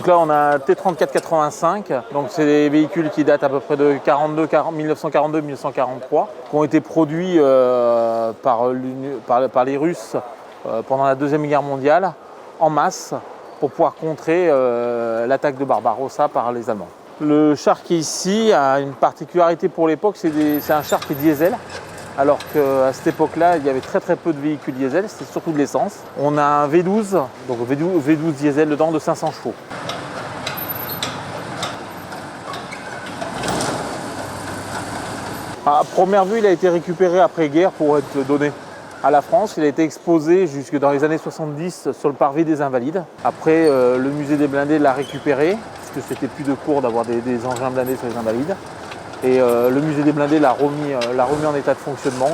là, on a un T-34-85. Donc, c'est des véhicules qui datent à peu près de 1942-1943, qui ont été produits par les Russes pendant la Deuxième Guerre mondiale en masse pour pouvoir contrer l'attaque de Barbarossa par les Allemands. Le char qui est ici a une particularité pour l'époque, c'est un char qui est diesel. Alors qu'à cette époque-là, il y avait très peu de véhicules diesel, c'était surtout de l'essence. On a un V12, donc V12 diesel dedans de 500 chevaux. À première vue, il a été récupéré après-guerre pour être donné à la France. Il a été exposé jusque dans les années 70 sur le parvis des Invalides. Après, le musée des blindés l'a récupéré, parce que c'était plus de cours d'avoir des engins blindés sur les Invalides. Et le musée des blindés l'a remis en état de fonctionnement.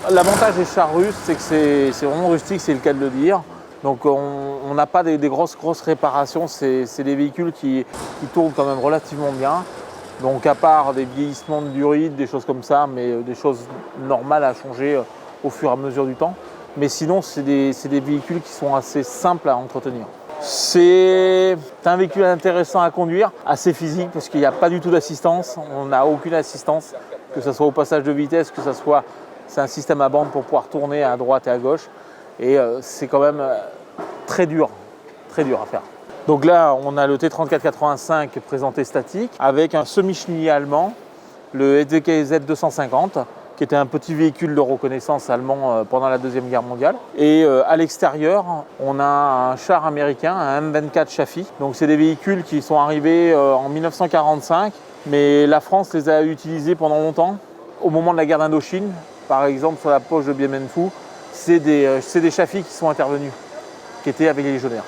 L'avantage des chars russes, c'est que c'est vraiment rustique, c'est le cas de le dire. Donc on n'a pas des grosses réparations, c'est des véhicules qui tournent quand même relativement bien. Donc à part des vieillissements de durite, des choses comme ça, mais des choses normales à changer au fur et à mesure du temps. Mais sinon, c'est des véhicules qui sont assez simples à entretenir. C'est un véhicule intéressant à conduire, assez physique parce qu'il n'y a pas du tout d'assistance. On n'a aucune assistance, que ce soit au passage de vitesse, que ce soit... C'est un système à bande pour pouvoir tourner à droite et à gauche. Et c'est quand même très dur à faire. Donc là, on a le T-34-85 présenté statique avec un semi-chenillé allemand, le EZK 250, qui était un petit véhicule de reconnaissance allemand pendant la Deuxième Guerre mondiale. Et à l'extérieur, on a un char américain, un M24 Chaffee. Donc c'est des véhicules qui sont arrivés en 1945, mais la France les a utilisés pendant longtemps. Au moment de la guerre d'Indochine, par exemple sur la poche de Bien Phu, c'est des Chaffee qui sont intervenus, qui étaient avec les légionnaires.